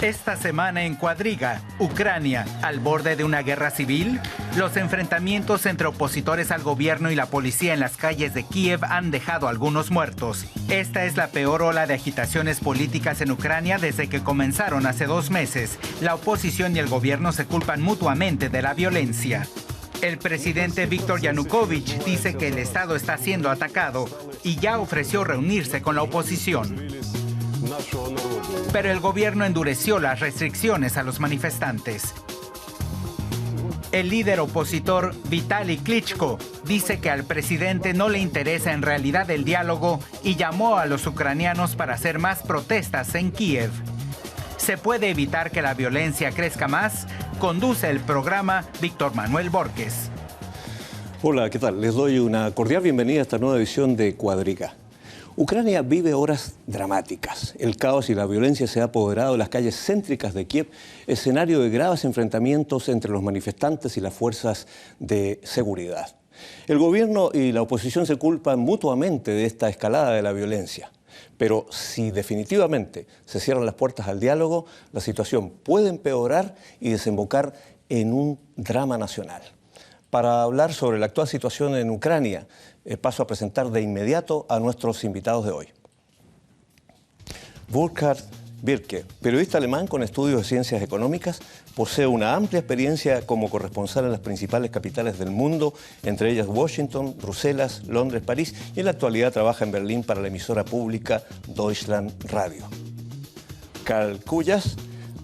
Esta semana en Cuadriga, Ucrania, al borde de una guerra civil, los enfrentamientos entre opositores al gobierno y la policía en las calles de Kiev han dejado algunos muertos. Esta es la peor ola de agitaciones políticas en Ucrania desde que comenzaron hace 2 meses. La oposición y el gobierno se culpan mutuamente de la violencia. El presidente Viktor Yanukovych dice que el Estado está siendo atacado y ya ofreció reunirse con la oposición. Pero el gobierno endureció las restricciones a los manifestantes. El líder opositor Vitaly Klitschko dice que al presidente no le interesa en realidad el diálogo y llamó a los ucranianos para hacer más protestas en Kiev. ¿Se puede evitar que la violencia crezca más? Conduce el programa Víctor Manuel Borges. Hola, ¿qué tal? Les doy una cordial bienvenida a esta nueva edición de Cuadriga. Ucrania vive horas dramáticas. El caos y la violencia se ha apoderado de las calles céntricas de Kiev, escenario de graves enfrentamientos entre los manifestantes y las fuerzas de seguridad. El gobierno y la oposición se culpan mutuamente de esta escalada de la violencia. Pero si definitivamente se cierran las puertas al diálogo, la situación puede empeorar y desembocar en un drama nacional. Para hablar sobre la actual situación en Ucrania, paso a presentar de inmediato a nuestros invitados de hoy. Burkhard Birke, periodista alemán con estudios de ciencias económicas, posee una amplia experiencia como corresponsal en las principales capitales del mundo, entre ellas Washington, Bruselas, Londres, París, y en la actualidad trabaja en Berlín para la emisora pública Deutschland Radio. Karl Kuyas,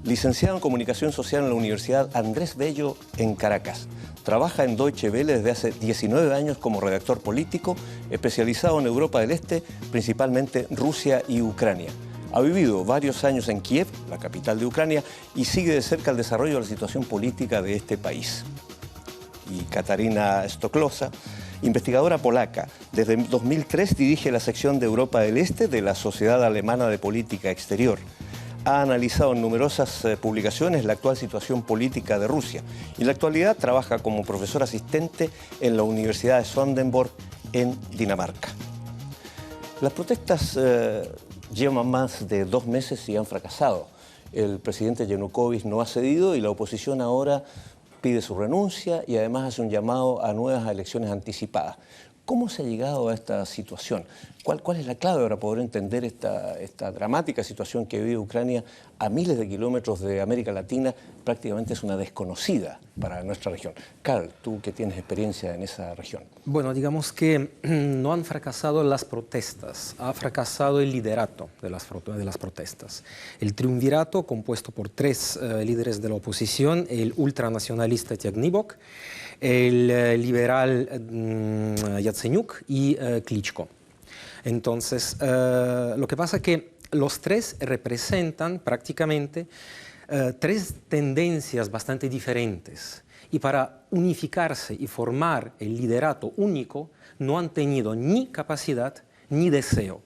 licenciado en Comunicación Social en la Universidad Andrés Bello en Caracas. Trabaja en Deutsche Welle desde hace 19 años como redactor político, especializado en Europa del Este, principalmente Rusia y Ucrania. Ha vivido varios años en Kiev, la capital de Ucrania, y sigue de cerca el desarrollo de la situación política de este país. Y Katarina Stoklosa, investigadora polaca, desde 2003 dirige la sección de Europa del Este de la Sociedad Alemana de Política Exterior. Ha analizado en numerosas publicaciones la actual situación política de Rusia y en la actualidad trabaja como profesor asistente en la Universidad de Sonderborg en Dinamarca. Las protestas llevan más de 2 meses y han fracasado. El presidente Yanukovych no ha cedido y la oposición ahora pide su renuncia y además hace un llamado a nuevas elecciones anticipadas. ¿Cómo se ha llegado a esta situación? ¿Cuál es la clave para poder entender esta dramática situación que vive Ucrania a miles de kilómetros de América Latina? Prácticamente es una desconocida para nuestra región. Karl, tú que tienes experiencia en esa región. Bueno, digamos que no han fracasado las protestas, ha fracasado el liderato de las protestas. El triunvirato, compuesto por 3 líderes de la oposición, el ultranacionalista Tyagnibok, el liberal Yatsenyuk y Klitschko. Entonces, lo que pasa es que los 3 representan prácticamente 3 tendencias bastante diferentes. Y para unificarse y formar el liderato único, no han tenido ni capacidad ni deseo.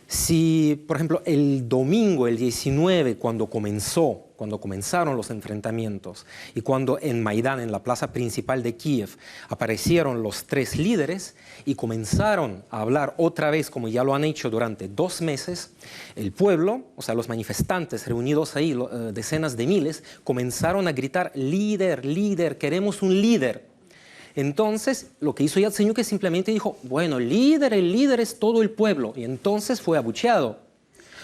Si, por ejemplo, el domingo, el 19, cuando comenzaron los enfrentamientos y cuando en Maidán, en la plaza principal de Kiev, aparecieron los 3 líderes y comenzaron a hablar otra vez, como ya lo han hecho durante 2 meses, el pueblo, o sea, los manifestantes reunidos ahí, decenas de miles, comenzaron a gritar: líder, líder, queremos un líder. Entonces, lo que hizo Yatsenyuk es simplemente dijo: bueno, el líder es todo el pueblo. Y entonces fue abucheado.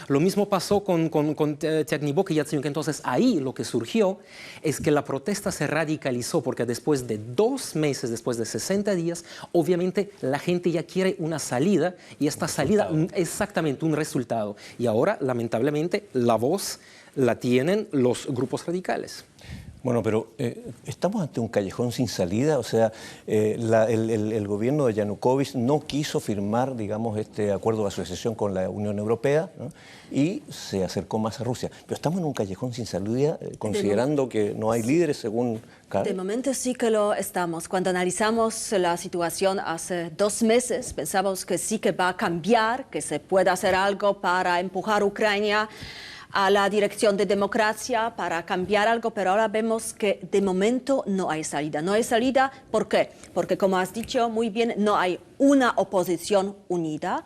Lo mismo pasó con Tyagnibok y Yatsenyuk. Entonces, ahí lo que surgió es que la protesta se radicalizó, porque después de 2 meses, después de 60 días, obviamente la gente ya quiere una salida, y esta salida, exactamente, un resultado. Y ahora, lamentablemente, la voz la tienen los grupos radicales. Bueno, pero ¿estamos ante un callejón sin salida? O sea, el gobierno de Yanukovych no quiso firmar, digamos, este acuerdo de asociación con la Unión Europea, ¿no? Y se acercó más a Rusia. Pero estamos en un callejón sin salida, considerando que no hay líderes, según Karl. De momento sí que lo estamos. Cuando analizamos la situación hace 2 meses, pensamos que sí que va a cambiar, que se puede hacer algo para empujar a Ucrania a la dirección de democracia para cambiar algo, pero ahora vemos que de momento no hay salida. No hay salida, ¿por qué? Porque, como has dicho muy bien, no hay una oposición unida,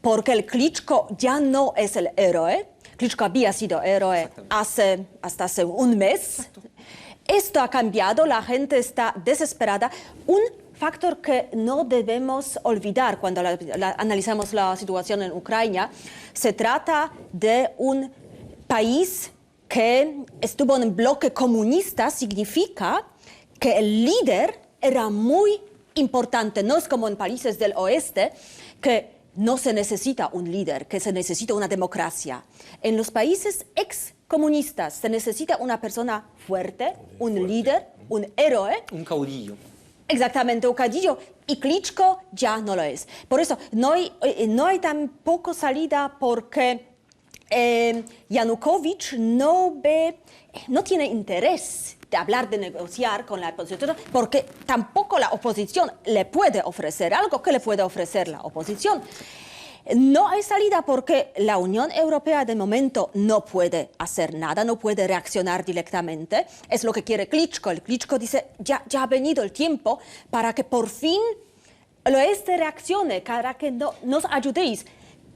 porque el Klitschko ya no es el héroe. Klitschko había sido héroe hasta hace un mes. Esto ha cambiado, la gente está desesperada. Un factor que no debemos olvidar cuando analizamos la situación en Ucrania, se trata de un país que estuvo en un bloque comunista, significa que el líder era muy importante. No es como en países del oeste, que no se necesita un líder, que se necesita una democracia. En los países excomunistas se necesita una persona fuerte, un líder, un héroe. Un caudillo. Exactamente, un caudillo. Y Klitschko ya no lo es. Por eso no hay tampoco salida porque Yanukovych no tiene interés de hablar, de negociar con la oposición, porque tampoco la oposición le puede ofrecer algo que le puede ofrecer la oposición. No hay salida porque la Unión Europea de momento no puede hacer nada, no puede reaccionar directamente. Es lo que quiere Klitschko. El Klitschko dice, ya ha venido el tiempo para que por fin el oeste reaccione, para que nos ayudéis.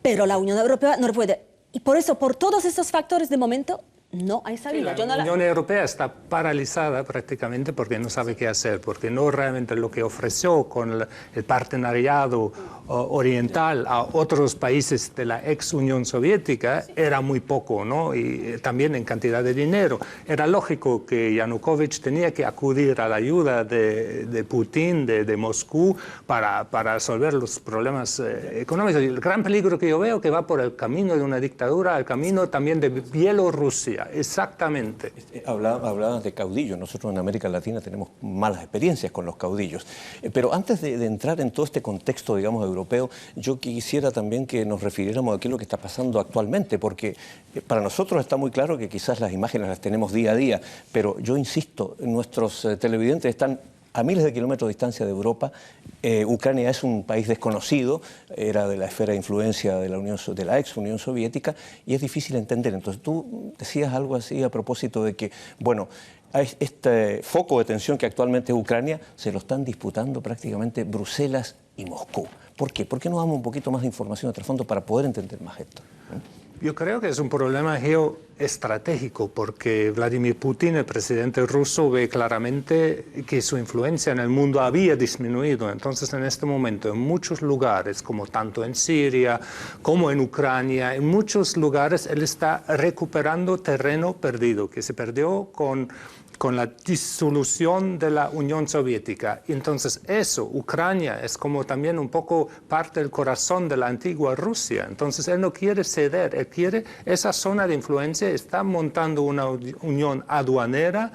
Pero la Unión Europea no puede. Y por eso, por todos estos factores de momento, no hay salida. Sí, la Unión Europea está paralizada prácticamente porque no sabe qué hacer, porque no realmente lo que ofreció con el partenariado oriental a otros países de la ex Unión Soviética era muy poco, ¿no? Y también en cantidad de dinero. Era lógico que Yanukovych tenía que acudir a la ayuda de Putin, de Moscú, para resolver los problemas económicos. Y el gran peligro que yo veo que va por el camino de una dictadura, el camino también de Bielorrusia. Exactamente. Hablabas de caudillos. Nosotros en América Latina tenemos malas experiencias con los caudillos. Pero antes de entrar en todo este contexto, digamos, europeo, yo quisiera también que nos refiriéramos a qué es lo que está pasando actualmente, porque para nosotros está muy claro que quizás las imágenes las tenemos día a día, pero yo insisto, nuestros televidentes están a miles de kilómetros de distancia de Europa. Ucrania es un país desconocido, era de la esfera de influencia de la ex Unión Soviética, y es difícil entender. Entonces tú decías algo así a propósito de que, bueno, este foco de tensión que actualmente es Ucrania se lo están disputando prácticamente Bruselas y Moscú. ¿Por qué? ¿Por qué no damos un poquito más de información de trasfondo para poder entender más esto? Yo creo que es un problema geoestratégico porque Vladimir Putin, el presidente ruso, ve claramente que su influencia en el mundo había disminuido. Entonces, en este momento, en muchos lugares, como tanto en Siria como en Ucrania, en muchos lugares él está recuperando terreno perdido, que se perdió con la disolución de la Unión Soviética. Entonces eso, Ucrania, es como también un poco parte del corazón de la antigua Rusia. Entonces él no quiere ceder, él quiere esa zona de influencia, está montando una unión aduanera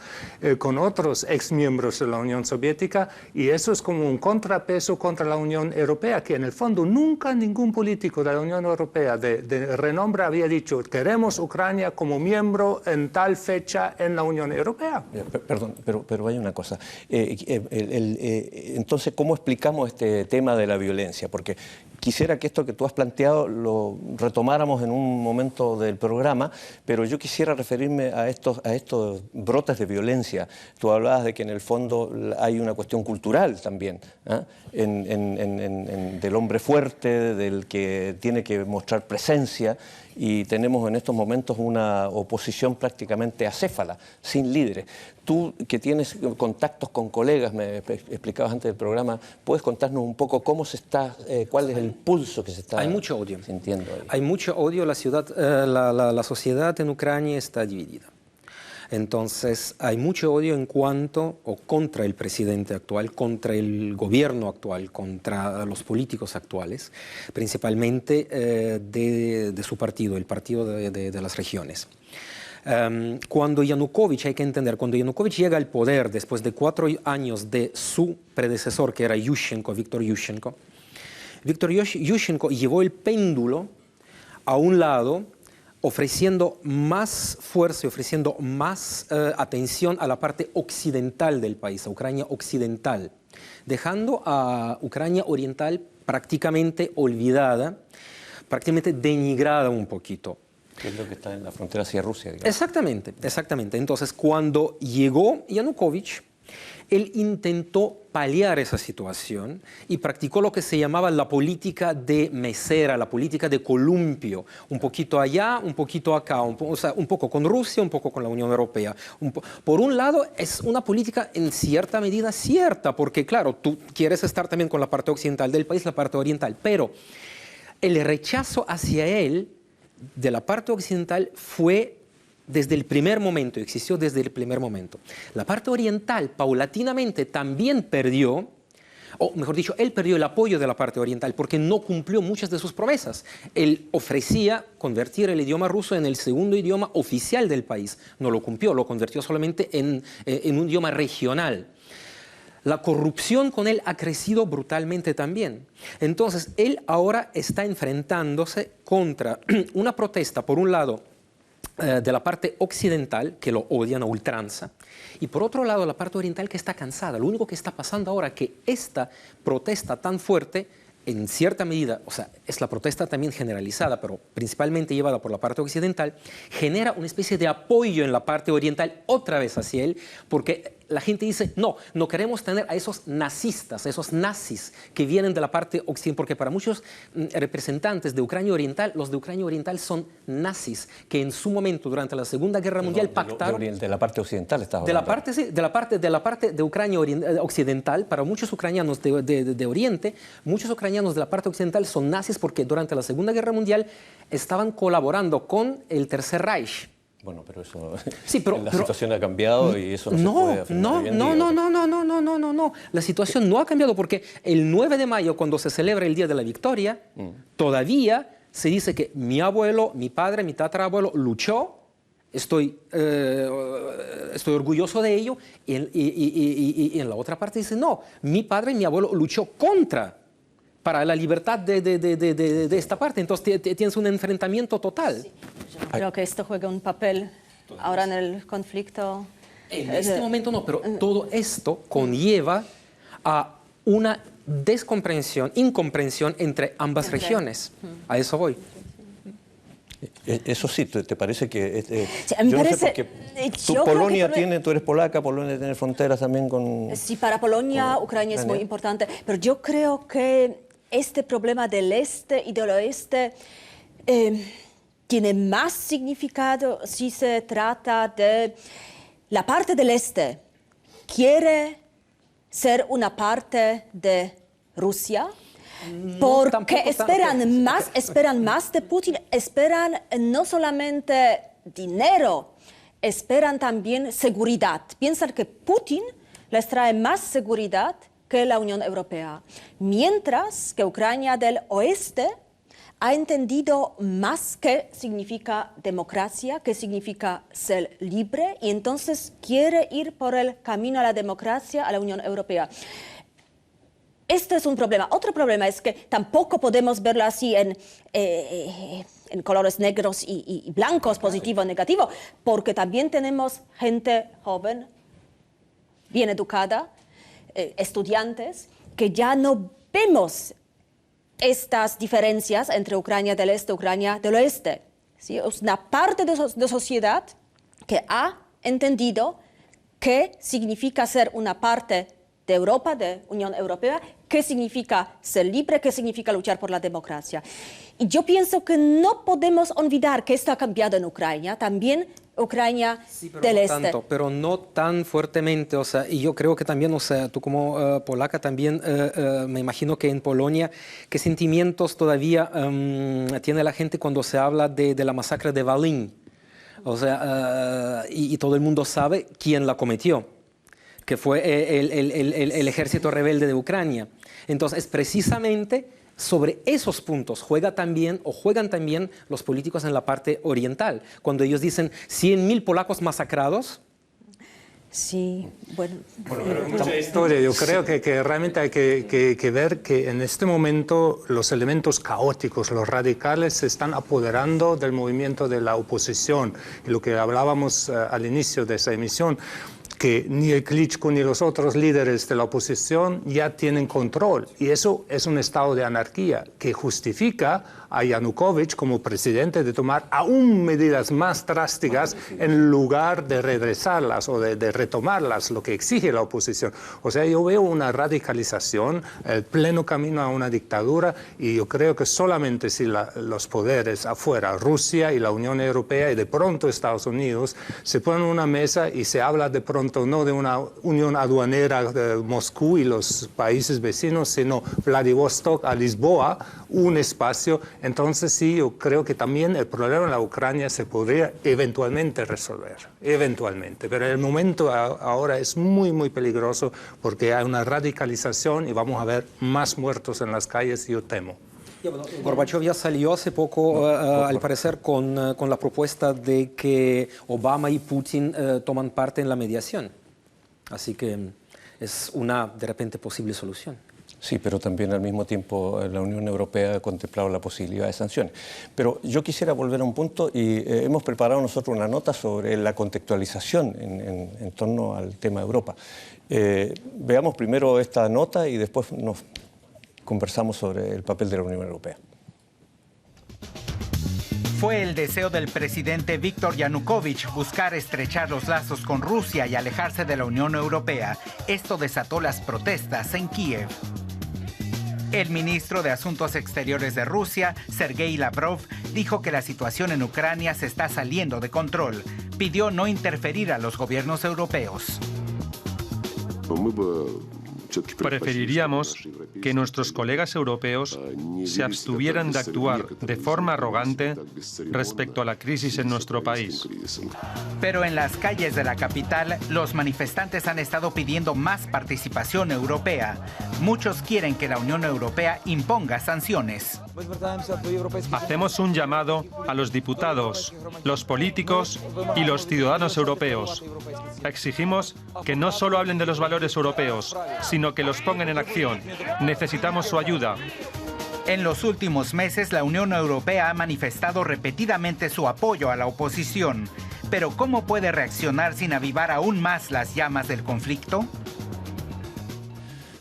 con otros exmiembros de la Unión Soviética, y eso es como un contrapeso contra la Unión Europea, que en el fondo nunca ningún político de la Unión Europea de renombre había dicho queremos Ucrania como miembro en tal fecha en la Unión Europea. Perdón, pero hay una cosa. Entonces, ¿cómo explicamos este tema de la violencia? Porque quisiera que esto que tú has planteado lo retomáramos en un momento del programa, pero yo quisiera referirme a estos brotes de violencia. Tú hablabas de que en el fondo hay una cuestión cultural también, ¿eh? Del hombre fuerte, del que tiene que mostrar presencia, y tenemos en estos momentos una oposición prácticamente acéfala, sin líderes. Tú, que tienes contactos con colegas, me explicabas antes del programa, ¿puedes contarnos un poco cómo se está, cuál es el pulso que se está Hay mucho odio. sintiendo ahí? Hay mucho odio, la sociedad en Ucrania está dividida. Entonces, hay mucho odio en cuanto o contra el presidente actual, contra el gobierno actual, contra los políticos actuales, principalmente de su partido, el partido de las regiones. Cuando Yanukovych, hay que entender, cuando Yanukovych llega al poder después de 4 años de su predecesor, que era Víctor Yushchenko, Víctor Yushchenko llevó el péndulo a un lado, ofreciendo más fuerza y ofreciendo más atención a la parte occidental del país, a Ucrania occidental, dejando a Ucrania oriental prácticamente olvidada, prácticamente denigrada un poquito. Que es lo que está en la frontera hacia Rusia, digamos. Exactamente, exactamente. Entonces, cuando llegó Yanukovych, él intentó paliar esa situación y practicó lo que se llamaba la política de mesera, la política de columpio, un poquito allá, un poquito acá, o sea, un poco con Rusia, un poco con la Unión Europea. Por un lado, es una política en cierta medida cierta, porque claro, tú quieres estar también con la parte occidental del país, la parte oriental, pero el rechazo hacia él de la parte occidental fue desde el primer momento, existió desde el primer momento. La parte oriental paulatinamente también perdió, o mejor dicho, él perdió el apoyo de la parte oriental porque no cumplió muchas de sus promesas. Él ofrecía convertir el idioma ruso en el segundo idioma oficial del país. No lo cumplió, lo convirtió solamente en un idioma regional. La corrupción con él ha crecido brutalmente también. Entonces, él ahora está enfrentándose contra una protesta, por un lado, de la parte occidental, que lo odian a ultranza, y por otro lado la parte oriental que está cansada. Lo único que está pasando ahora es que esta protesta tan fuerte, en cierta medida, o sea, es la protesta también generalizada, pero principalmente llevada por la parte occidental, genera una especie de apoyo en la parte oriental otra vez hacia él, porque la gente dice, no, no queremos tener a esos nazistas, a esos nazis que vienen de la parte occidental, porque para muchos representantes de Ucrania Oriental, los de Ucrania Oriental son nazis, que en su momento, durante la Segunda Guerra Mundial, pactaron... De la parte occidental estás de la hablando. parte, sí, de la parte de Ucrania occidental, para muchos ucranianos de Oriente, muchos ucranianos de la parte occidental son nazis porque durante la Segunda Guerra Mundial estaban colaborando con el Tercer Reich. Bueno, pero eso, sí, la situación ha cambiado y eso no se puede afirmar hoy en día. No. La situación no ha cambiado porque el 9 de mayo, cuando se celebra el Día de la Victoria, todavía se dice que mi abuelo, mi padre, mi tatarabuelo luchó. Estoy orgulloso de ello. Y en la otra parte dice, no, mi padre y mi abuelo luchó para la libertad de esta parte. Entonces tienes un enfrentamiento total. Sí, yo no creo que esto juegue un papel ahora en el conflicto. En este momento no, pero todo esto conlleva a una incomprensión entre ambas regiones. A eso voy. Eso sí, ¿te parece que...? Sí, me parece, Polonia tiene, tú eres polaca, Polonia tiene fronteras también con... Sí, para Polonia, Ucrania es muy importante, pero yo creo que este problema del este y del oeste tiene más significado si se trata de la parte del este. Quiere ser una parte de Rusia. Porque esperan más de Putin, esperan no solamente dinero, esperan también seguridad. Piensan que Putin les trae más seguridad que la Unión Europea, mientras que Ucrania del oeste ha entendido más qué significa democracia, qué significa ser libre, y entonces quiere ir por el camino a la democracia, a la Unión Europea. Este es un problema. Otro problema es que tampoco podemos verlo así en colores negros y blancos, positivo o negativo, porque también tenemos gente joven, bien educada, estudiantes, que ya no vemos estas diferencias entre Ucrania del Este y Ucrania del Oeste. ¿Sí? Es una parte de sociedad que ha entendido qué significa ser una parte de Europa, de Unión Europea, qué significa ser libre, qué significa luchar por la democracia. Y yo pienso que no podemos olvidar que esto ha cambiado en Ucrania, también Ucrania del Este. Pero no tan fuertemente, o sea, y yo creo que también, o sea, tú como polaca también, me imagino que en Polonia, ¿qué sentimientos todavía tiene la gente cuando se habla de la masacre de Volyn? O sea, y todo el mundo sabe quién la cometió, que fue el ejército rebelde de Ucrania. Entonces, precisamente sobre esos puntos juegan también los políticos en la parte oriental, cuando ellos dicen 100.000 polacos masacrados. Sí, bueno pero hay mucha historia. Yo creo que realmente hay que ver que en este momento los elementos caóticos, los radicales, se están apoderando del movimiento de la oposición. Y lo que hablábamos al inicio de esa emisión, que ni el Klitschko ni los otros líderes de la oposición ya tienen control. Y eso es un estado de anarquía que justifica a Yanukovych como presidente de tomar aún medidas más drásticas en lugar de redresarlas o de retomarlas, lo que exige la oposición. O sea, yo veo una radicalización, el pleno camino a una dictadura, y yo creo que solamente si los poderes afuera, Rusia y la Unión Europea y de pronto Estados Unidos, se ponen en una mesa y se habla de pronto no de una unión aduanera de Moscú y los países vecinos, sino Vladivostok a Lisboa, un espacio. Entonces sí, yo creo que también el problema en la Ucrania se podría eventualmente resolver, eventualmente. Pero el momento ahora es muy, muy peligroso porque hay una radicalización y vamos a ver más muertos en las calles, yo temo. Gorbachev ya salió hace poco, al parecer, con la propuesta de que Obama y Putin toman parte en la mediación. Así que es una, de repente, posible solución. Sí, pero también al mismo tiempo la Unión Europea ha contemplado la posibilidad de sanciones. Pero yo quisiera volver a un punto y hemos preparado nosotros una nota sobre la contextualización en torno al tema de Europa. Veamos primero esta nota y después nos conversamos sobre el papel de la Unión Europea. Fue el deseo del presidente Viktor Yanukovych buscar estrechar los lazos con Rusia y alejarse de la Unión Europea. Esto desató las protestas en Kiev. El ministro de Asuntos Exteriores de Rusia, Sergei Lavrov, dijo que la situación en Ucrania se está saliendo de control. Pidió no interferir a los gobiernos europeos. Preferiríamos que nuestros colegas europeos se abstuvieran de actuar de forma arrogante respecto a la crisis en nuestro país. Pero en las calles de la capital, los manifestantes han estado pidiendo más participación europea. Muchos quieren que la Unión Europea imponga sanciones. Hacemos un llamado a los diputados, los políticos y los ciudadanos europeos. Exigimos que no solo hablen de los valores europeos, sino que los pongan en acción. Necesitamos su ayuda. En los últimos meses, la Unión Europea ha manifestado repetidamente su apoyo a la oposición. Pero ¿cómo puede reaccionar sin avivar aún más las llamas del conflicto?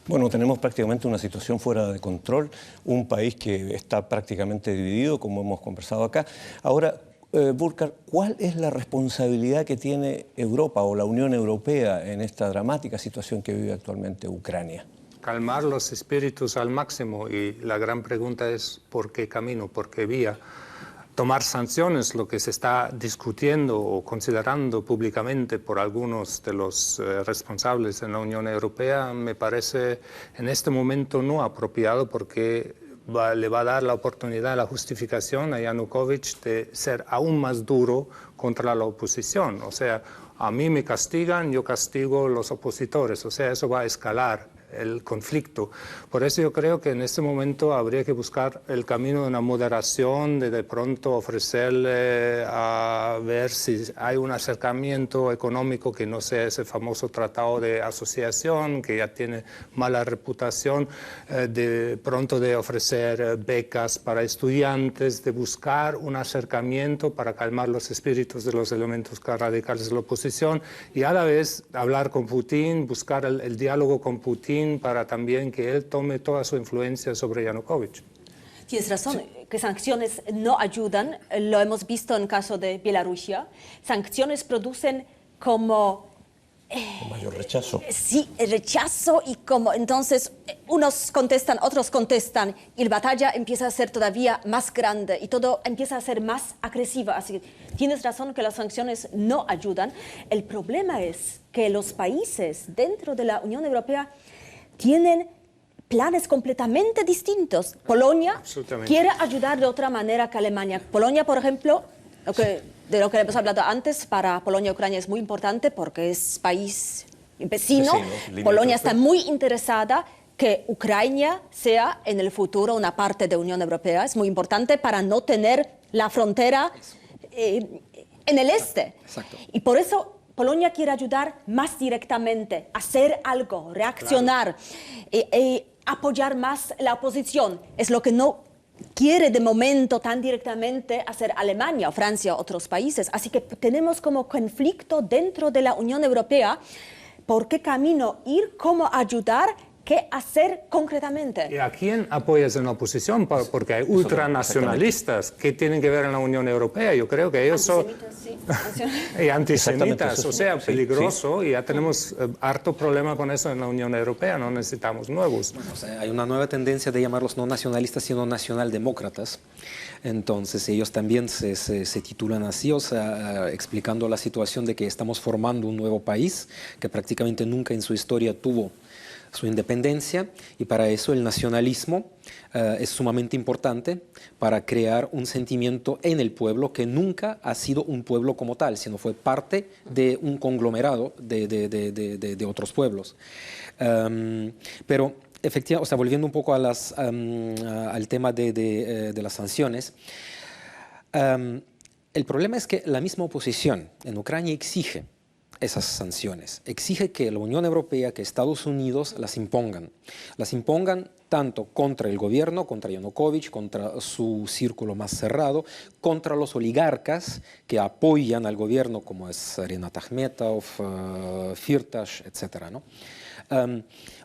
Bueno, tenemos prácticamente una situación fuera de control, un país que está prácticamente dividido, como hemos conversado acá. Ahora, Burkhard, ¿cuál es la responsabilidad que tiene Europa o la Unión Europea en esta dramática situación que vive actualmente Ucrania? Calmar los espíritus al máximo, y la gran pregunta es ¿por qué camino, por qué vía? Tomar sanciones, lo que se está discutiendo o considerando públicamente por algunos de los responsables en la Unión Europea, me parece en este momento no apropiado, porque le va a dar la oportunidad, la justificación a Yanukovych de ser aún más duro contra la oposición. O sea, a mí me castigan, yo castigo a los opositores. O sea, eso va a escalar el conflicto. Por eso yo creo que en este momento habría que buscar el camino de una moderación, de pronto ofrecerle a ver si hay un acercamiento económico que no sea ese famoso tratado de asociación que ya tiene mala reputación, de pronto de ofrecer becas para estudiantes, de buscar un acercamiento para calmar los espíritus de los elementos radicales de la oposición y a la vez hablar con Putin, buscar el diálogo con Putin para también que él tome toda su influencia sobre Yanukovych. Tienes razón, que sanciones no ayudan, lo hemos visto en el caso de Bielorrusia. Sanciones producen como mayor rechazo. Sí, el rechazo, y como entonces unos contestan, otros contestan, y la batalla empieza a ser todavía más grande y todo empieza a ser más agresiva. Así que tienes razón que las sanciones no ayudan. El problema es que los países dentro de la Unión Europea tienen planes completamente distintos. Polonia quiere ayudar de otra manera que Alemania. Polonia, por ejemplo, de lo que hemos hablado antes, para Polonia y Ucrania es muy importante porque es país vecino. Polonia está muy interesada que Ucrania sea en el futuro una parte de la Unión Europea. Es muy importante para no tener la frontera en el este. Exacto. Y por eso Polonia quiere ayudar más directamente, hacer algo, reaccionar, apoyar más la oposición. Es lo que no quiere de momento tan directamente hacer Alemania o Francia o otros países. Así que tenemos como conflicto dentro de la Unión Europea. ¿Por qué camino ir? ¿Cómo ayudar? ¿Qué hacer concretamente? ¿Y a quién apoyas en la oposición? Porque hay ultranacionalistas que tienen que ver en la Unión Europea. Yo creo que ellos son... y antisemitas, o sea, peligroso. Y ya tenemos harto problema con eso en la Unión Europea. No necesitamos nuevos. Bueno, o sea, hay una nueva tendencia de llamarlos no nacionalistas, sino nacionaldemócratas. Entonces ellos también se titulan así, o sea, explicando la situación de que estamos formando un nuevo país que prácticamente nunca en su historia tuvo su independencia, y para eso el nacionalismo es sumamente importante para crear un sentimiento en el pueblo que nunca ha sido un pueblo como tal, sino fue parte de un conglomerado de otros pueblos. Pero efectivamente, o sea, volviendo un poco a al tema de las sanciones, el problema es que la misma oposición en Ucrania exige esas sanciones, exige que la Unión Europea, que Estados Unidos las impongan tanto contra el gobierno, contra Yanukovych, contra su círculo más cerrado, contra los oligarcas que apoyan al gobierno, como es Rinat Akhmetov, Firtash, etc., ¿no?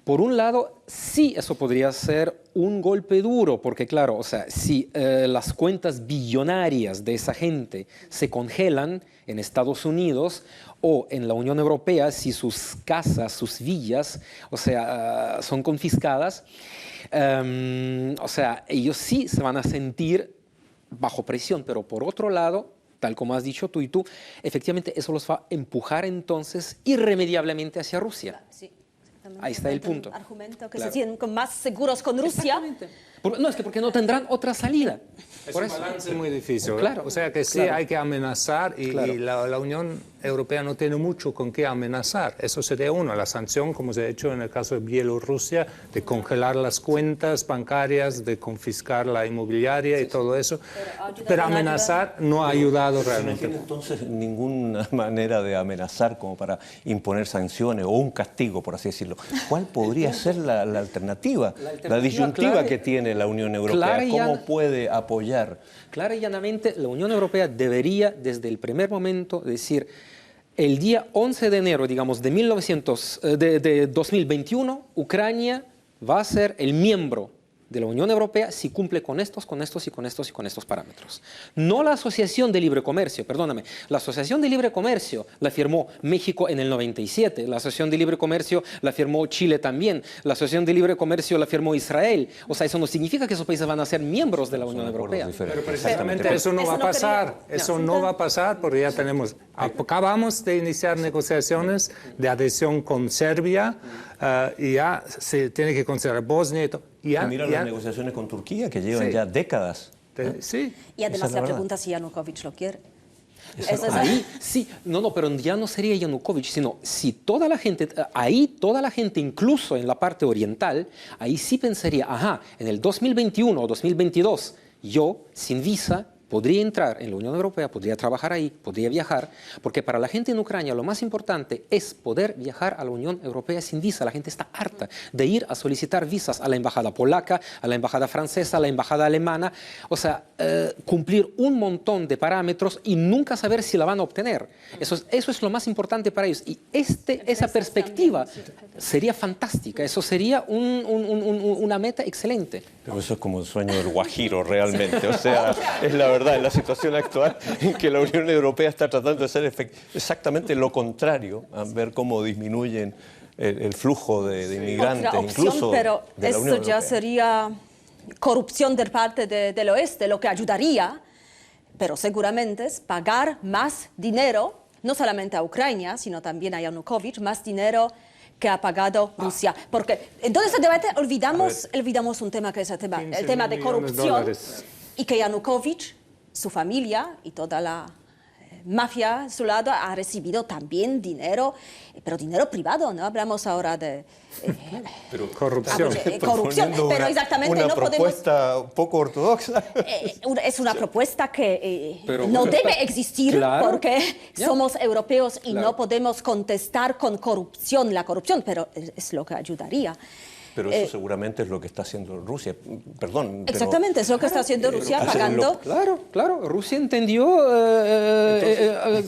Por un lado, sí, eso podría ser un golpe duro, porque claro, o sea, si las cuentas billonarias de esa gente se congelan en Estados Unidos o en la Unión Europea, si sus casas, sus villas, o sea, son confiscadas, o sea, ellos sí se van a sentir bajo presión, pero por otro lado, tal como has dicho tú y tú, efectivamente eso los va a empujar entonces irremediablemente hacia Rusia. Sí. Ahí está el punto. Un argumento que Claro. se sienten más seguros con Rusia. No, es que porque no tendrán otra salida. Es Por un eso. balance muy difícil. Claro. O sea que sí Claro. hay que amenazar y, Claro. y la Unión Europea no tiene mucho con qué amenazar. Eso sería uno, la sanción, como se ha hecho en el caso de Bielorrusia, de congelar las cuentas bancarias, de confiscar la inmobiliaria y todo eso. Pero amenazar no ha ayudado No realmente. tiene entonces ninguna manera de amenazar como para imponer sanciones o un castigo, por así decirlo. ¿Cuál podría ser la alternativa? La disyuntiva clara, que tiene la Unión Europea. clara y ¿Cómo llana. puede apoyar? Clara y llanamente, la Unión Europea debería desde el primer momento decir, el día 11 de enero, digamos, de 2021, Ucrania va a ser el miembro de la Unión Europea si cumple con estos parámetros. No la Asociación de Libre Comercio, perdóname, la Asociación de Libre Comercio la firmó México en el 97, la Asociación de Libre Comercio la firmó Chile también, la Asociación de Libre Comercio la firmó Israel. O sea, eso no significa que esos países van a ser miembros de la Unión Europea. Pero precisamente eso no va a pasar. Eso no va a pasar porque ya acabamos de iniciar negociaciones de adhesión con Serbia y ya se tiene que considerar Bosnia y todo. Mira las negociaciones con Turquía que llevan ya décadas. Sí. Y además Esa es la la pregunta si Yanukovych lo quiere. Eso es- Ahí sí, pero ya no sería Yanukovych, sino si toda la gente, toda la gente, incluso en la parte oriental, ahí sí pensaría, en el 2021 o 2022, yo, sin visa, podría entrar en la Unión Europea, podría trabajar ahí, podría viajar, porque para la gente en Ucrania lo más importante es poder viajar a la Unión Europea sin visa. La gente está harta de ir a solicitar visas a la embajada polaca, a la embajada francesa, a la embajada alemana, o sea, cumplir un montón de parámetros y nunca saber si la van a obtener. Eso es lo más importante para ellos. Y esa perspectiva sería fantástica, eso sería una meta excelente. Pero eso es como el sueño del guajiro realmente. O sea, es la verdad, en la situación actual en que la Unión Europea está tratando de hacer exactamente lo contrario, a ver cómo disminuyen el flujo de inmigrantes, Otra opción, incluso pero de la Unión esto ya Europea. sería corrupción de parte del oeste, lo que ayudaría, pero seguramente es pagar más dinero, no solamente a Ucrania, sino también a Yanukovych, más dinero que ha pagado Rusia. Porque en todo este debate olvidamos un tema que es el tema de 15.000 millones de corrupción, dólares. y que Yanukovych, su familia y toda la mafia a su lado ha recibido también dinero, pero dinero privado, ¿no? Hablamos ahora de Corrupción. corrupción, pero exactamente una no podemos... propuesta un poco ortodoxa. Es una propuesta que Pero- no debe existir Claro. porque Ya. somos europeos y Claro. no podemos contestar con corrupción la corrupción, pero es lo que ayudaría. Pero eso seguramente es lo que está haciendo Rusia. Perdón. Exactamente, es lo que está haciendo Rusia pagando. Claro. Rusia entendió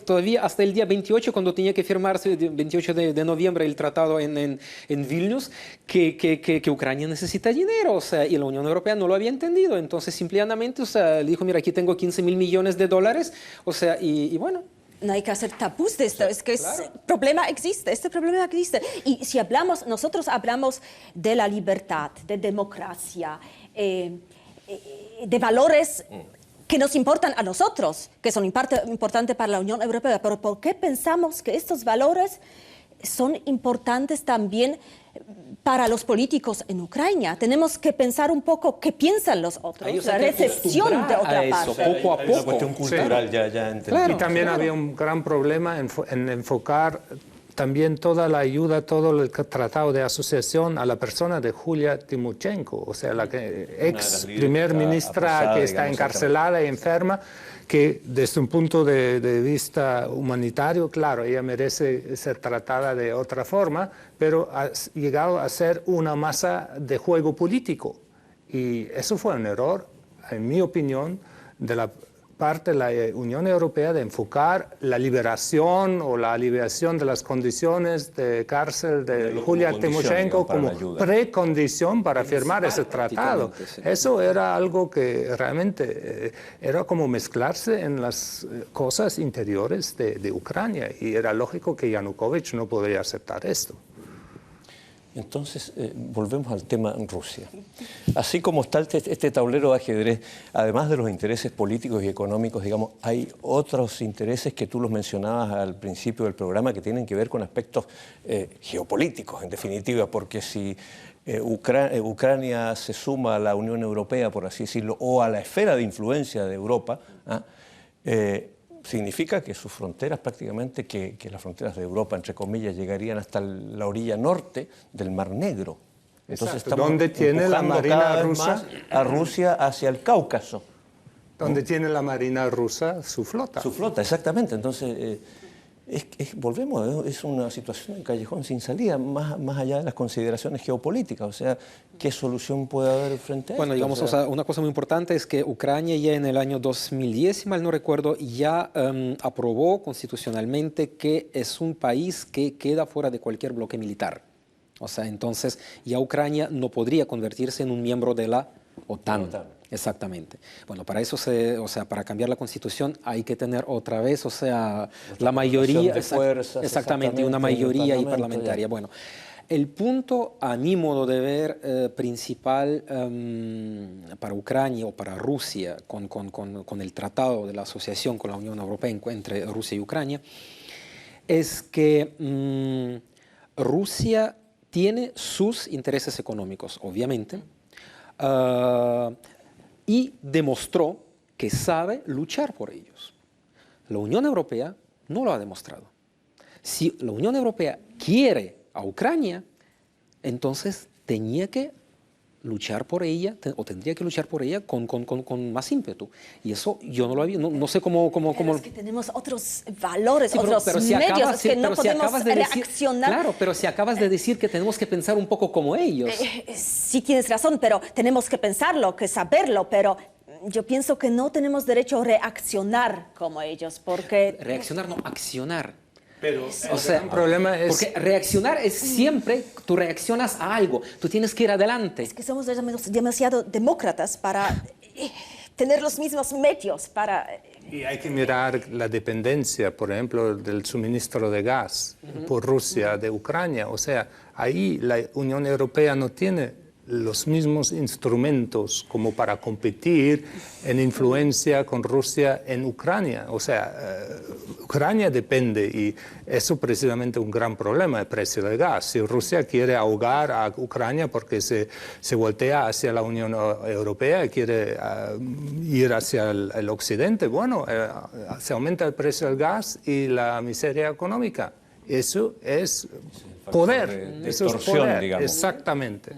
todavía hasta el día 28, cuando tenía que firmarse, el 28 de noviembre, el tratado en Vilnius, que Ucrania necesita dinero, o sea, y la Unión Europea no lo había entendido. Entonces, simplemente, o sea, le dijo, mira, aquí tengo 15.000 millones de dólares, o sea, y bueno. No hay que hacer tabús de esto, es que este problema existe. Y si nosotros hablamos de la libertad, de democracia, de valores que nos importan a nosotros, que son importantes para la Unión Europea, pero ¿por qué pensamos que estos valores son importantes también para los políticos en Ucrania? Tenemos que pensar un poco qué piensan los otros, la recepción de otra parte. Poco a poco. Es una cuestión cultural, ya entendí. Claro, y también había un gran problema en enfocar también toda la ayuda, todo el tratado de asociación a la persona de Julia Timoshenko, o sea, la ex primer ministra que está encarcelada y enferma, que desde un punto de vista humanitario, claro, ella merece ser tratada de otra forma, pero ha llegado a ser una masa de juego político. Y eso fue un error, en mi opinión, de la parte de la Unión Europea de enfocar la liberación o la aliviación de las condiciones de cárcel de Julia Timoshenko como precondición para firmar ese tratado. Sí. Eso era algo que realmente era como mezclarse en las cosas interiores de Ucrania, y era lógico que Yanukovych no podría aceptar esto. Entonces, volvemos al tema en Rusia. Así como está este tablero de ajedrez, además de los intereses políticos y económicos, digamos, hay otros intereses que tú los mencionabas al principio del programa que tienen que ver con aspectos geopolíticos, en definitiva, porque si Ucrania se suma a la Unión Europea, por así decirlo, o a la esfera de influencia de Europa, significa que sus fronteras prácticamente, que las fronteras de Europa, entre comillas, llegarían hasta la orilla norte del Mar Negro. Entonces estamos ¿dónde tiene la Marina rusa? A Rusia hacia el Cáucaso. ¿Dónde tiene la Marina rusa su flota? Su flota, exactamente. Entonces, volvemos, es una situación de callejón sin salida, más allá de las consideraciones geopolíticas. O sea, ¿qué solución puede haber frente a esto? Bueno, digamos, una cosa muy importante es que Ucrania ya en el año 2010, si mal no recuerdo, ya aprobó constitucionalmente que es un país que queda fuera de cualquier bloque militar. O sea, entonces ya Ucrania no podría convertirse en un miembro de la OTAN. Exactamente. Bueno, para eso, para cambiar la Constitución hay que tener otra vez, la mayoría de fuerzas, exactamente, una mayoría parlamentaria. Bueno, el punto, a mi modo de ver, principal para Ucrania o para Rusia con el tratado de la asociación con la Unión Europea entre Rusia y Ucrania, es que Rusia tiene sus intereses económicos, obviamente, y demostró que sabe luchar por ellos. La Unión Europea no lo ha demostrado. Si la Unión Europea quiere a Ucrania, entonces tenía que luchar por ella, o tendría que luchar por ella con más ímpetu. Y eso yo no lo había, no sé cómo... Pero es que tenemos otros valores, sí, otros medios, es que no podemos reaccionar. Claro, pero si acabas de decir que tenemos que pensar un poco como ellos. Sí tienes razón, pero tenemos que pensarlo, que saberlo, pero yo pienso que no tenemos derecho a reaccionar como ellos, porque... Reaccionar, no, accionar. Pero, el problema es... Porque reaccionar es siempre, tú reaccionas a algo, tú tienes que ir adelante. Es que somos demasiado demócratas para tener los mismos medios para... Y hay que mirar la dependencia, por ejemplo, del suministro de gas por Rusia de Ucrania. O sea, ahí la Unión Europea no tiene los mismos instrumentos como para competir en influencia con Rusia en Ucrania. O sea, Ucrania depende, y eso precisamente es un gran problema, el precio del gas. Si Rusia quiere ahogar a Ucrania porque se voltea hacia la Unión Europea y quiere ir hacia el occidente, bueno, se aumenta el precio del gas y la miseria económica. Eso es poder. Eso es poder, digamos. Exactamente.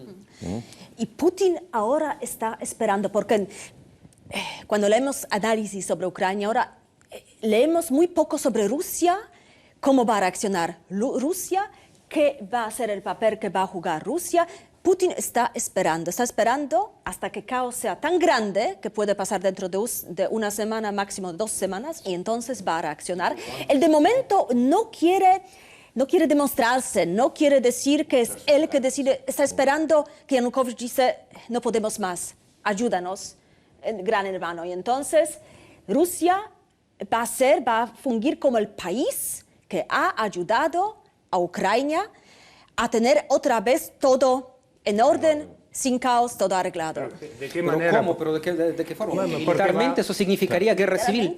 Y Putin ahora está esperando, porque cuando leemos análisis sobre Ucrania, ahora leemos muy poco sobre Rusia, cómo va a reaccionar Rusia, qué va a ser el papel que va a jugar Rusia. Putin está esperando hasta que el caos sea tan grande que puede pasar dentro de una semana, máximo 2 semanas, y entonces va a reaccionar. Él de momento no quiere demostrarse, no quiere decir que es él que decide, está esperando que Yanukovych dice, no podemos más, ayúdanos, gran hermano. Y entonces Rusia va a fungir como el país que ha ayudado a Ucrania a tener otra vez todo en orden, sin caos, todo arreglado. ¿De qué manera? ¿Cómo? ¿Pero de qué forma? Bueno, Militarmente eso significaría guerra civil.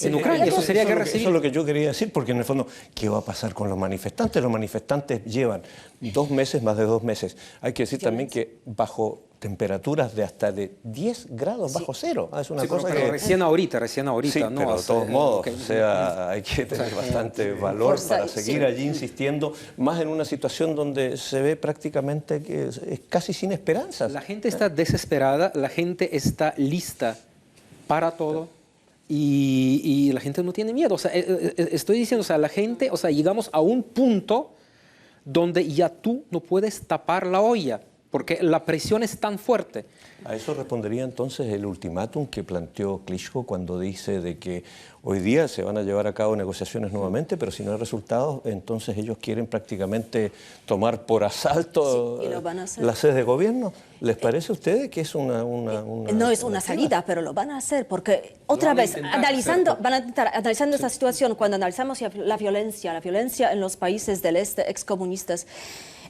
En Ucrania eso sería guerra civil. Eso es lo que yo quería decir, porque en el fondo, ¿qué va a pasar con los manifestantes? Los manifestantes llevan 2 meses, más de 2 meses. Hay que decir también que bajo temperaturas de hasta de 10 grados bajo cero. Es una cosa pero que... recién ahorita, Sí, ¿no? pero de todos modos, o sea, hay que tener bastante valor para seguir allí insistiendo, más en una situación donde se ve prácticamente que es casi sin esperanzas. La gente está desesperada, la gente está lista para todo. Y la gente no tiene miedo. O sea, estoy diciendo, o sea, la gente, o sea, llegamos a un punto donde ya tú no puedes tapar la olla, porque la presión es tan fuerte. A eso respondería entonces el ultimátum que planteó Klitschko cuando dice de que hoy día se van a llevar a cabo negociaciones nuevamente, pero si no hay resultados, entonces ellos quieren prácticamente tomar por asalto la sede de gobierno. ¿Les parece a ustedes que es una no es una salida, pero lo van a hacer, porque otra vez, analizando esta situación, cuando analizamos la violencia en los países del este excomunistas,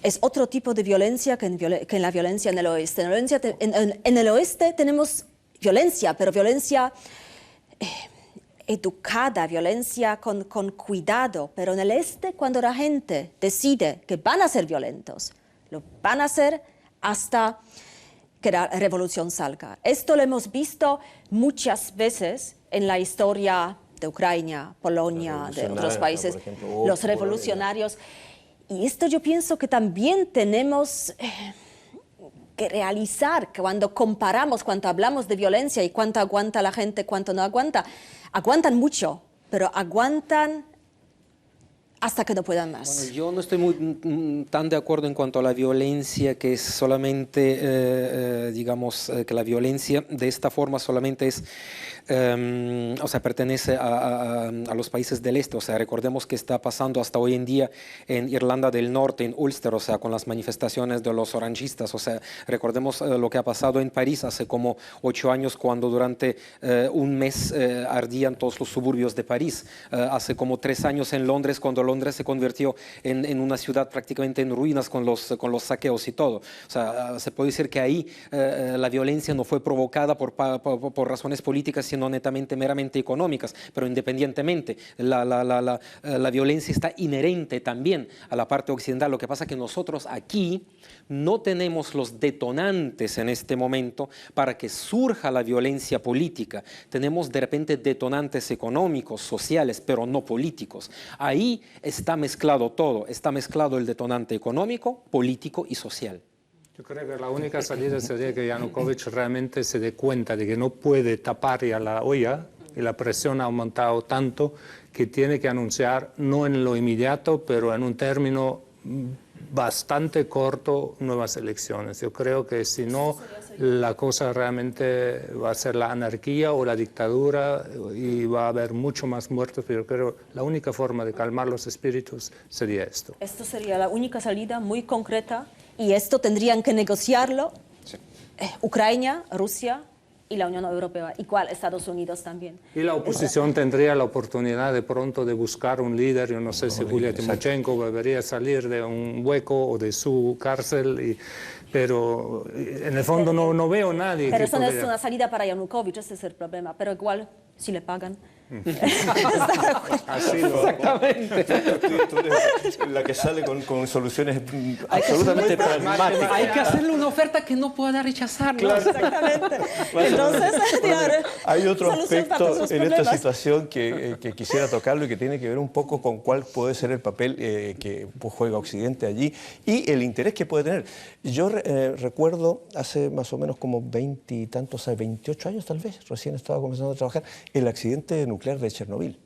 es otro tipo de violencia que en la violencia en el oeste. En el oeste tenemos violencia, pero violencia educada, violencia con cuidado. Pero en el este, cuando la gente decide que van a ser violentos, lo van a hacer hasta que la revolución salga. Esto lo hemos visto muchas veces en la historia de Ucrania, Polonia, de otros países, por ejemplo, los revolucionarios. Y esto yo pienso que también tenemos que realizar, que cuando comparamos, cuando hablamos de violencia y cuánto aguanta la gente, cuánto no aguanta, aguantan mucho, pero aguantan hasta que no puedan más. Bueno, yo no estoy tan de acuerdo en cuanto a la violencia, que es solamente, digamos, que la violencia de esta forma solamente es, o sea, pertenece a los países del este. O sea, recordemos que está pasando hasta hoy en día en Irlanda del Norte, en Ulster, o sea, con las manifestaciones de los orangistas. O sea, recordemos lo que ha pasado en París hace como 8 años, cuando durante un mes ardían todos los suburbios de París. Hace como 3 años en Londres, cuando Londres se convirtió en una ciudad prácticamente en ruinas con los saqueos y todo. O sea, se puede decir que ahí la violencia no fue provocada por razones políticas, sino netamente, meramente económicas. Pero independientemente, la violencia está inherente también a la parte occidental. Lo que pasa es que nosotros aquí no tenemos los detonantes en este momento para que surja la violencia política. Tenemos de repente detonantes económicos, sociales, pero no políticos. Ahí está mezclado todo, está mezclado el detonante económico, político y social. Yo creo que la única salida sería que Yanukovych realmente se dé cuenta de que no puede tapar ya la olla y la presión ha aumentado tanto que tiene que anunciar, no en lo inmediato, pero en un término bastante corto, nuevas elecciones. Yo creo que si no, la cosa realmente va a ser la anarquía o la dictadura y va a haber mucho más muertos, pero yo creo que la única forma de calmar los espíritus sería esto. Esto sería la única salida muy concreta y esto tendrían que negociarlo Ucrania, Rusia y la Unión Europea, igual Estados Unidos también. Y la oposición tendría la oportunidad de pronto de buscar un líder. Yo no sé si Yulia Tymoshenko volvería salir de un hueco o de su cárcel, pero en el fondo no veo nadie. Pero eso no es una salida para Yanukovych, ese es el problema, pero igual si le pagan. Exactamente. Tú eres la que sale con soluciones absolutamente pragmáticas. Hay que hacerle una oferta que no pueda rechazar, ¿no? Claro. Exactamente. Entonces, hay otro aspecto en esta situación que quisiera tocarlo y que tiene que ver un poco con cuál puede ser el papel que juega Occidente allí y el interés que puede tener. Yo recuerdo hace más o menos como 20 y tantos, 28 años tal vez, recién estaba comenzando a trabajar, el accidente nuclear de Chernobyl.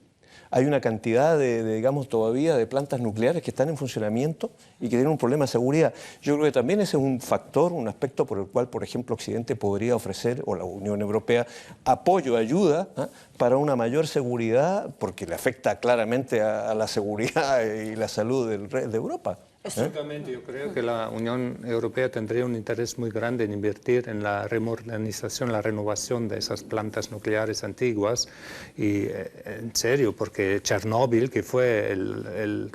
hay una cantidad digamos, todavía de plantas nucleares que están en funcionamiento y que tienen un problema de seguridad. Yo creo que también ese es un factor, un aspecto por el cual, por ejemplo, Occidente podría ofrecer, o la Unión Europea, apoyo, ayuda, para una mayor seguridad, porque le afecta claramente a la seguridad y la salud de Europa. Absolutamente, yo creo que la Unión Europea tendría un interés muy grande en invertir en la remodernización, la renovación de esas plantas nucleares antiguas. Y en serio, porque Chernóbil, que fue el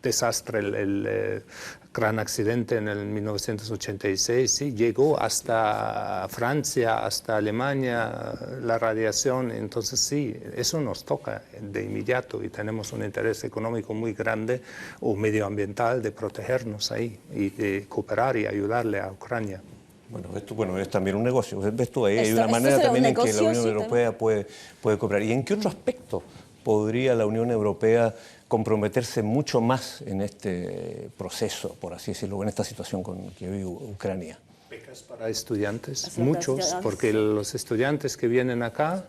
desastre, el gran accidente en el 1986, sí, llegó hasta Francia, hasta Alemania, la radiación. Entonces sí, eso nos toca de inmediato y tenemos un interés económico muy grande o medioambiental de protegernos ahí y de cooperar y ayudarle a Ucrania. Bueno, es también un negocio. ¿Ves tú? Ahí hay una manera también en que la Unión Europea puede cooperar. ¿Y en qué otro aspecto podría la Unión Europea comprometerse mucho más en este proceso, por así decirlo, en esta situación que vive Ucrania? Becas para estudiantes, muchos, porque los estudiantes que vienen acá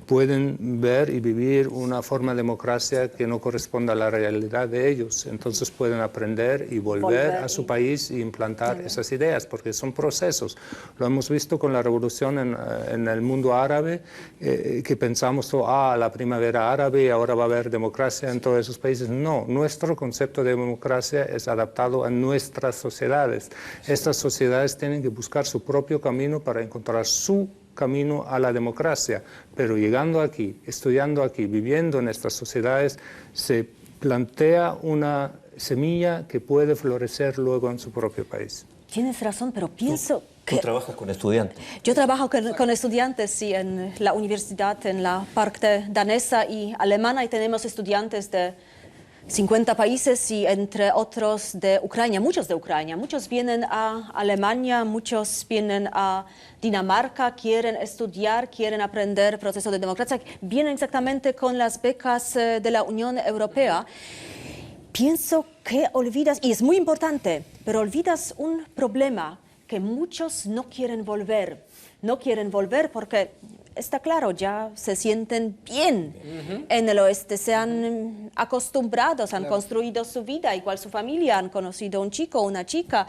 pueden ver y vivir una forma de democracia que no corresponde a la realidad de ellos. Entonces pueden aprender y volver a su país e implantar esas ideas, porque son procesos. Lo hemos visto con la revolución en el mundo árabe, que pensamos, la primavera árabe, ahora va a haber democracia en todos esos países. No, nuestro concepto de democracia es adaptado a nuestras sociedades. Estas sociedades tienen que buscar su propio camino para encontrar su camino a la democracia, pero llegando aquí, estudiando aquí, viviendo en estas sociedades, se plantea una semilla que puede florecer luego en su propio país. Tienes razón, pero pienso que... ¿Tú trabajas con estudiantes? Yo trabajo con estudiantes, sí, en la universidad, en la parte danesa y alemana, y tenemos estudiantes de 50 países y entre otros de Ucrania, muchos de Ucrania. Muchos vienen a Alemania, muchos vienen a Dinamarca, quieren estudiar, quieren aprender proceso de democracia, vienen exactamente con las becas de la Unión Europea. Pienso que olvidas, y es muy importante, pero olvidas un problema, que muchos no quieren volver. No quieren volver porque... Está claro, ya se sienten bien en el oeste, se han acostumbrado, han construido su vida, igual su familia, han conocido un chico o una chica,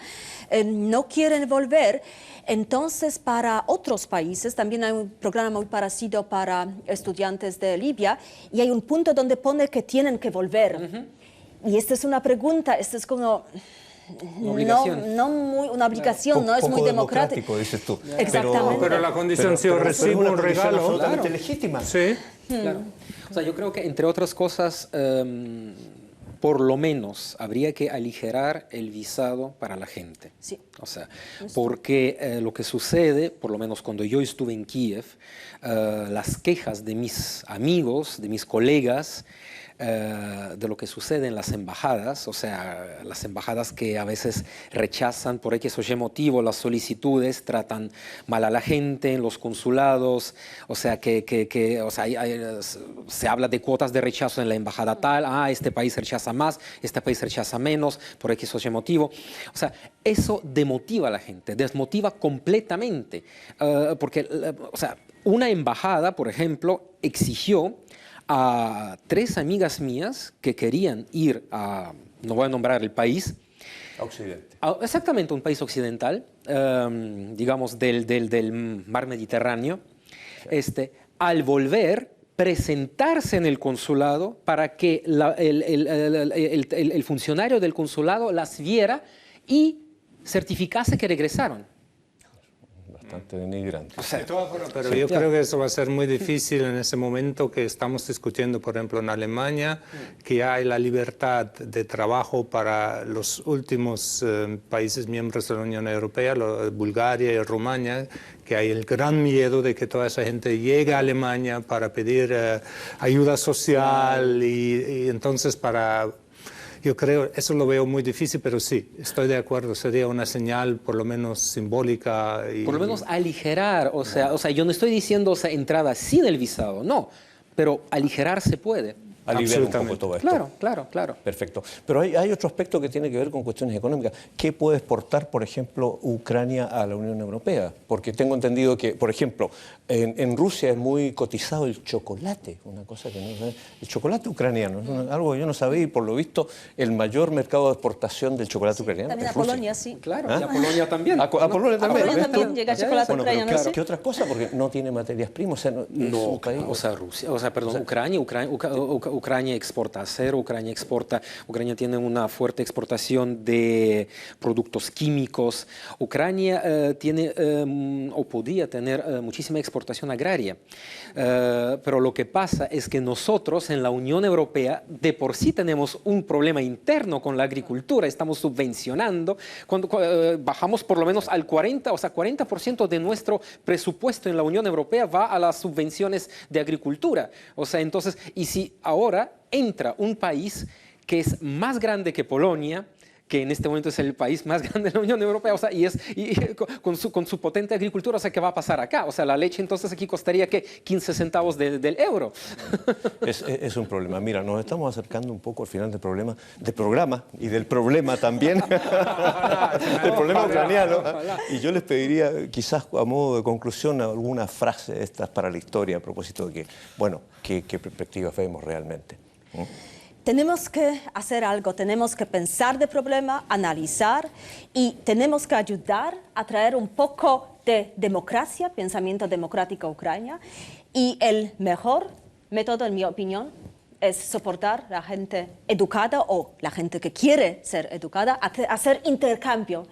no quieren volver. Entonces, para otros países, también hay un programa muy parecido para estudiantes de Libia, y hay un punto donde pone que tienen que volver. Y esta es una pregunta, esta es como... una obligación, no es muy democrático, dices tú. Exactamente. Pero la condición, si yo recibo un regalo, absolutamente legítima. Sí. Claro. O sea, yo creo que, entre otras cosas, por lo menos habría que aligerar el visado para la gente. Sí. O sea, porque lo que sucede, por lo menos cuando yo estuve en Kiev, las quejas de mis amigos, de mis colegas, de lo que sucede en las embajadas, o sea, las embajadas que a veces rechazan por X o Y motivo las solicitudes, tratan mal a la gente en los consulados, o sea, o sea, se habla de cuotas de rechazo en la embajada tal, este país rechaza más, este país rechaza menos, por X o Y motivo. O sea, eso demotiva a la gente, desmotiva completamente, porque, o sea, una embajada, por ejemplo, exigió a 3 amigas mías que querían ir a, no voy a nombrar el país, Occidente. Exactamente, un país occidental, digamos del mar Mediterráneo, al volver, presentarse en el consulado para que el funcionario del consulado las viera y certificase que regresaron. Bastante denigrante. O sea, pero yo creo que eso va a ser muy difícil en ese momento que estamos discutiendo, por ejemplo, en Alemania, que hay la libertad de trabajo para los últimos países miembros de la Unión Europea, Bulgaria y Rumania, que hay el gran miedo de que toda esa gente llegue a Alemania para pedir ayuda social y entonces para... Yo creo, eso lo veo muy difícil, pero sí, estoy de acuerdo, sería una señal por lo menos simbólica. Por lo menos aligerar, o sea, yo no estoy diciendo entrada sin el visado, no, pero aligerar se puede. aliviar un poco todo esto. Claro. Perfecto. Pero hay otro aspecto que tiene que ver con cuestiones económicas. ¿Qué puede exportar, por ejemplo, Ucrania a la Unión Europea? Porque tengo entendido que, por ejemplo, en Rusia es muy cotizado el chocolate, una cosa que no sé. El chocolate ucraniano, es algo que yo no sabía y por lo visto el mayor mercado de exportación del chocolate ucraniano También es a Rusia. Polonia, sí. Claro, a Polonia también. A Polonia también. A Polonia también llega chocolate ucraniano, Pero sí. ¿qué otras cosas? Porque no tiene materias primas. O sea, No, Ucrania exporta acero, Ucrania tiene una fuerte exportación de productos químicos. Ucrania tiene o podía tener muchísima exportación agraria. Pero lo que pasa es que nosotros en la Unión Europea de por sí tenemos un problema interno con la agricultura. Estamos subvencionando. Cuando bajamos por lo menos al 40% de nuestro presupuesto en la Unión Europea va a las subvenciones de agricultura. O sea, entonces, y si ahora entra un país que es más grande que Polonia, que en este momento es el país más grande de la Unión Europea, o sea, con su potente agricultura, o sea, ¿qué va a pasar acá? O sea, la leche entonces aquí costaría, ¿qué? 15 centavos del euro. Es un problema. Mira, nos estamos acercando un poco al final del programa y del problema también, del problema ucraniano. Y yo les pediría, quizás a modo de conclusión, alguna frase de estas para la historia a propósito de que, bueno, qué perspectivas vemos realmente. Tenemos que hacer algo, tenemos que pensar del problema, analizar y tenemos que ayudar a traer un poco de democracia, pensamiento democrático a Ucrania. Y el mejor método, en mi opinión, es soportar a la gente educada o la gente que quiere ser educada, hacer intercambio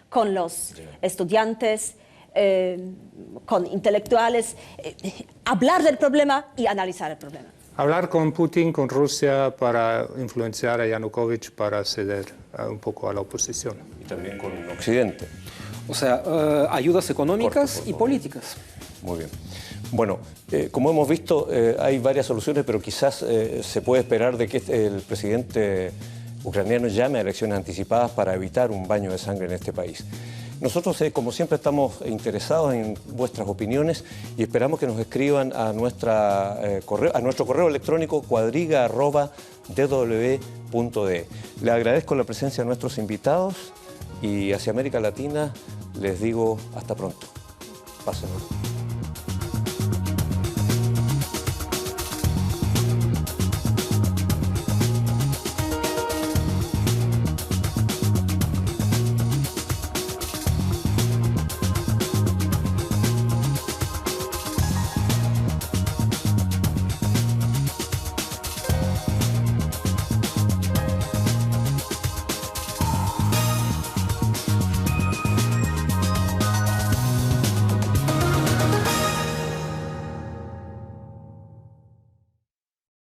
con los estudiantes, con intelectuales, hablar del problema y analizar el problema. Hablar con Putin, con Rusia, para influenciar a Yanukovych para ceder un poco a la oposición. Y también con Occidente. O sea, ayudas económicas y políticas. Muy bien. Bueno, como hemos visto, hay varias soluciones, pero quizás se puede esperar de que el presidente ucraniano llame a elecciones anticipadas para evitar un baño de sangre en este país. Nosotros, como siempre, estamos interesados en vuestras opiniones y esperamos que nos escriban a nuestro correo electrónico cuadriga@dw.de. Le agradezco la presencia de nuestros invitados y hacia América Latina les digo hasta pronto. Pásenlo.